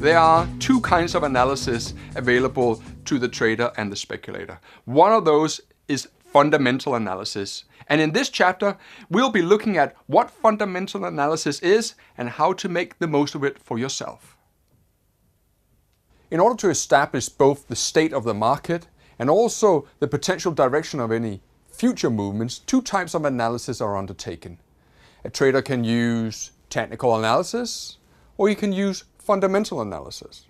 there are two kinds of analysis available to the trader and the speculator. One of those is fundamental analysis. And in this chapter, we'll be looking at what fundamental analysis is and how to make the most of it for yourself. In order to establish both the state of the market and also the potential direction of any future movements, two types of analysis are undertaken. A trader can use technical analysis, or you can use fundamental analysis.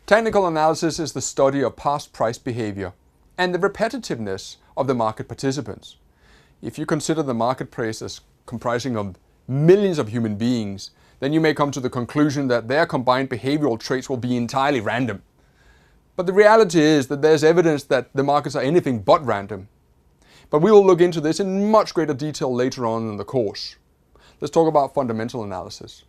Technical analysis is the study of past price behavior and the repetitiveness of the market participants. If you consider the marketplace as comprising of millions of human beings, then you may come to the conclusion that their combined behavioral traits will be entirely random. But the reality is that there's evidence that the markets are anything but random. But we will look into this in much greater detail later on in the course. Let's talk about fundamental analysis.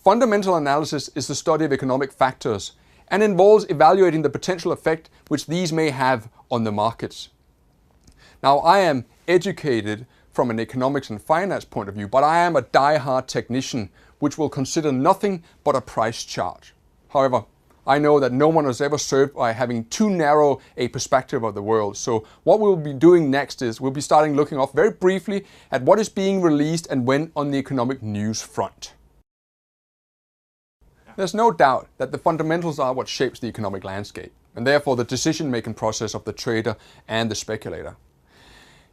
Fundamental analysis is the study of economic factors and involves evaluating the potential effect which these may have on the markets. Now, I am educated from an economics and finance point of view, but I am a die-hard technician which will consider nothing but a price chart. However, I know that no one is ever served by having too narrow a perspective of the world. So what we'll be doing next is we'll be starting looking off very briefly at what is being released and when on the economic news front. There's no doubt that the fundamentals are what shapes the economic landscape, and therefore the decision-making process of the trader and the speculator.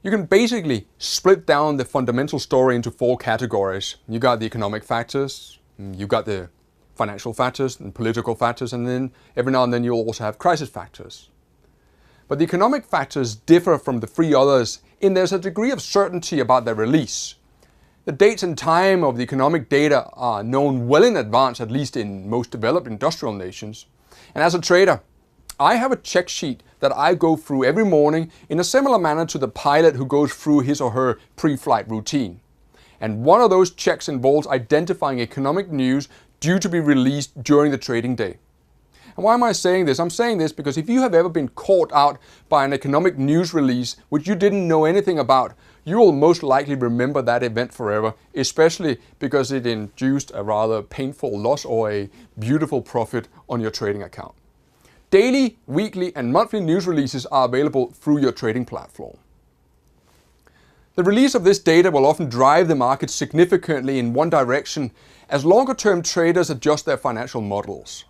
You can basically split down the fundamental story into four categories. You got the economic factors, you got the financial factors and political factors, and then every now and then you'll also have crisis factors. But the economic factors differ from the three others in there's a degree of certainty about their release. The dates and time of the economic data are known well in advance, at least in most developed industrial nations. And as a trader, I have a check sheet that I go through every morning in a similar manner to the pilot who goes through his or her pre-flight routine. And one of those checks involves identifying economic news due to be released during the trading day. And why am I saying this? I'm saying this because if you have ever been caught out by an economic news release which you didn't know anything about, you will most likely remember that event forever, especially because it induced a rather painful loss or a beautiful profit on your trading account. Daily, weekly, and monthly news releases are available through your trading platform. The release of this data will often drive the market significantly in one direction as longer-term traders adjust their financial models.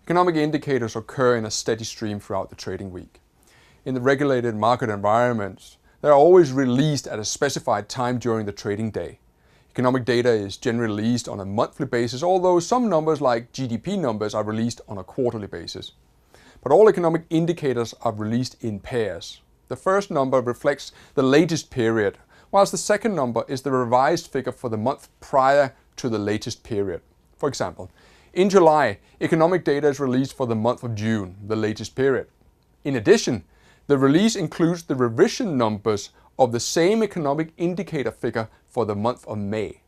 Economic indicators occur in a steady stream throughout the trading week. In the regulated market environments, they are always released at a specified time during the trading day. Economic data is generally released on a monthly basis, although some numbers like GDP numbers are released on a quarterly basis. But all economic indicators are released in pairs. The first number reflects the latest period, whilst the second number is the revised figure for the month prior to the latest period. For example, in July, economic data is released for the month of June, the latest period. In addition, the release includes the revision numbers of the same economic indicator figure for the month of May.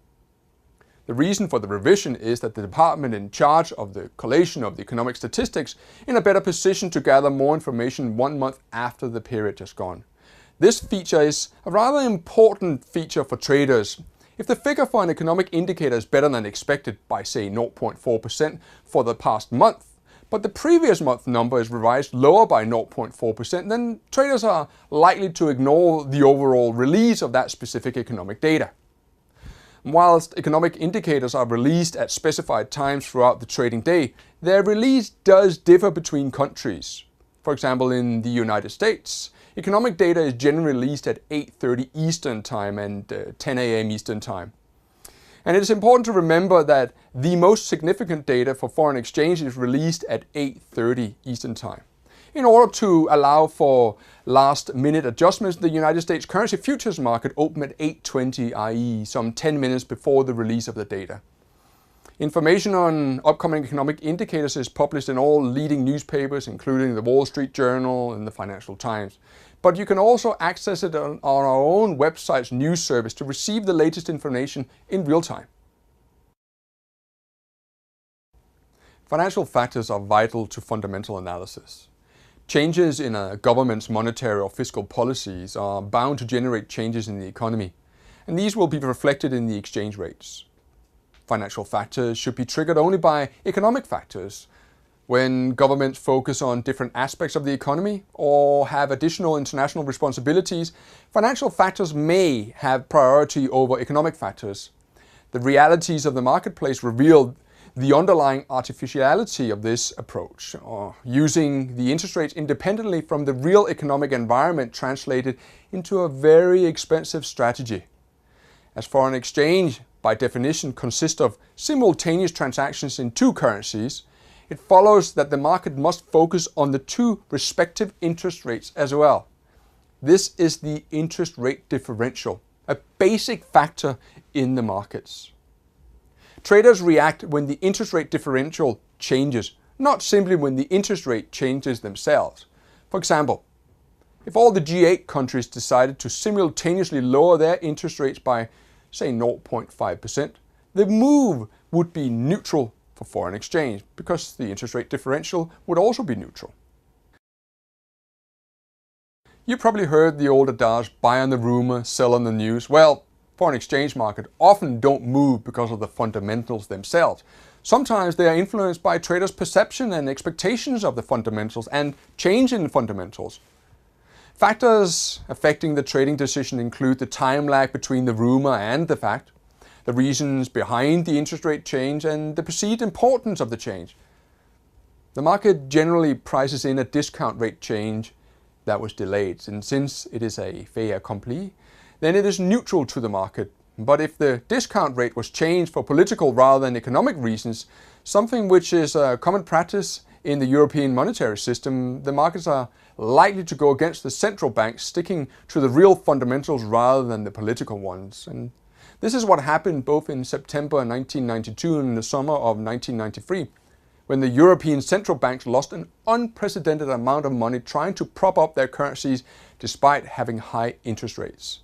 The reason for the revision is that the department in charge of the collation of the economic statistics in a better position to gather more information 1 month after the period just gone. This feature is a rather important feature for traders. If the figure for an economic indicator is better than expected by say 0.4% for the past month, but the previous month number is revised lower by 0.4%, then traders are likely to ignore the overall release of that specific economic data. Whilst economic indicators are released at specified times throughout the trading day, their release does differ between countries. For example, in the United States, economic data is generally released at 8:30 Eastern Time and 10 a.m. Eastern Time. And it is important to remember that the most significant data for foreign exchange is released at 8:30 Eastern Time. In order to allow for last-minute adjustments, the United States currency futures market opened at 8:20, i.e. some 10 minutes before the release of the data. Information on upcoming economic indicators is published in all leading newspapers, including the Wall Street Journal and the Financial Times. But you can also access it on our own website's news service to receive the latest information in real time. Financial factors are vital to fundamental analysis. Changes in a government's monetary or fiscal policies are bound to generate changes in the economy, and these will be reflected in the exchange rates. Financial factors should be triggered only by economic factors. When governments focus on different aspects of the economy or have additional international responsibilities, financial factors may have priority over economic factors. The realities of the marketplace reveal the underlying artificiality of this approach, or using the interest rates independently from the real economic environment translated into a very expensive strategy. As foreign exchange, by definition, consists of simultaneous transactions in two currencies, it follows that the market must focus on the two respective interest rates as well. This is the interest rate differential, a basic factor in the markets. Traders react when the interest rate differential changes, not simply when the interest rate changes themselves. For example, if all the G8 countries decided to simultaneously lower their interest rates by, say, 0.5%, the move would be neutral for foreign exchange, because the interest rate differential would also be neutral. You probably heard the old adage, buy on the rumor, sell on the news. Well, foreign exchange markets often don't move because of the fundamentals themselves. Sometimes they are influenced by traders' perception and expectations of the fundamentals and change in the fundamentals. Factors affecting the trading decision include the time lag between the rumor and the fact, the reasons behind the interest rate change, and the perceived importance of the change. The market generally prices in a discount rate change that was delayed, and since it is a fait accompli, then it is neutral to the market. But if the discount rate was changed for political rather than economic reasons, something which is a common practice in the European monetary system, the markets are likely to go against the central bank, sticking to the real fundamentals rather than the political ones. And this is what happened both in September 1992 and the summer of 1993, when the European central banks lost an unprecedented amount of money trying to prop up their currencies despite having high interest rates.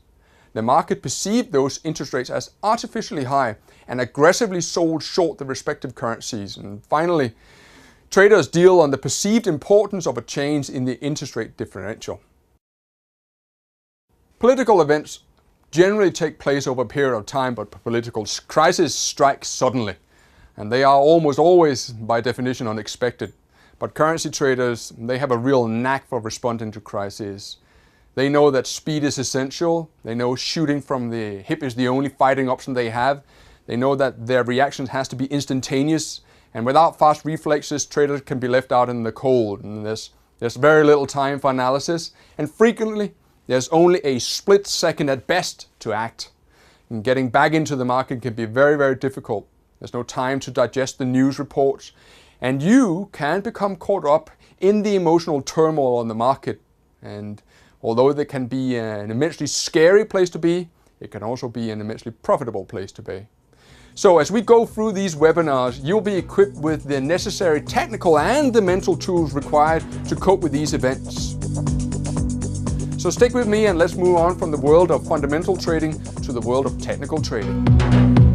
The market perceived those interest rates as artificially high and aggressively sold short the respective currencies. And finally, traders deal on the perceived importance of a change in the interest rate differential. Political events generally take place over a period of time, but political crises strike suddenly. And they are almost always, by definition, unexpected. But currency traders, they have a real knack for responding to crises. They know that speed is essential. They know shooting from the hip is the only fighting option they have. They know that their reaction has to be instantaneous. And without fast reflexes, traders can be left out in the cold. And there's very little time for analysis. And frequently, there's only a split second at best to act. And getting back into the market can be very, very difficult. There's no time to digest the news reports. And you can become caught up in the emotional turmoil on the market. And although they can be an immensely scary place to be, it can also be an immensely profitable place to be. So as we go through these webinars, you'll be equipped with the necessary technical and the mental tools required to cope with these events. So stick with me and let's move on from the world of fundamental trading to the world of technical trading.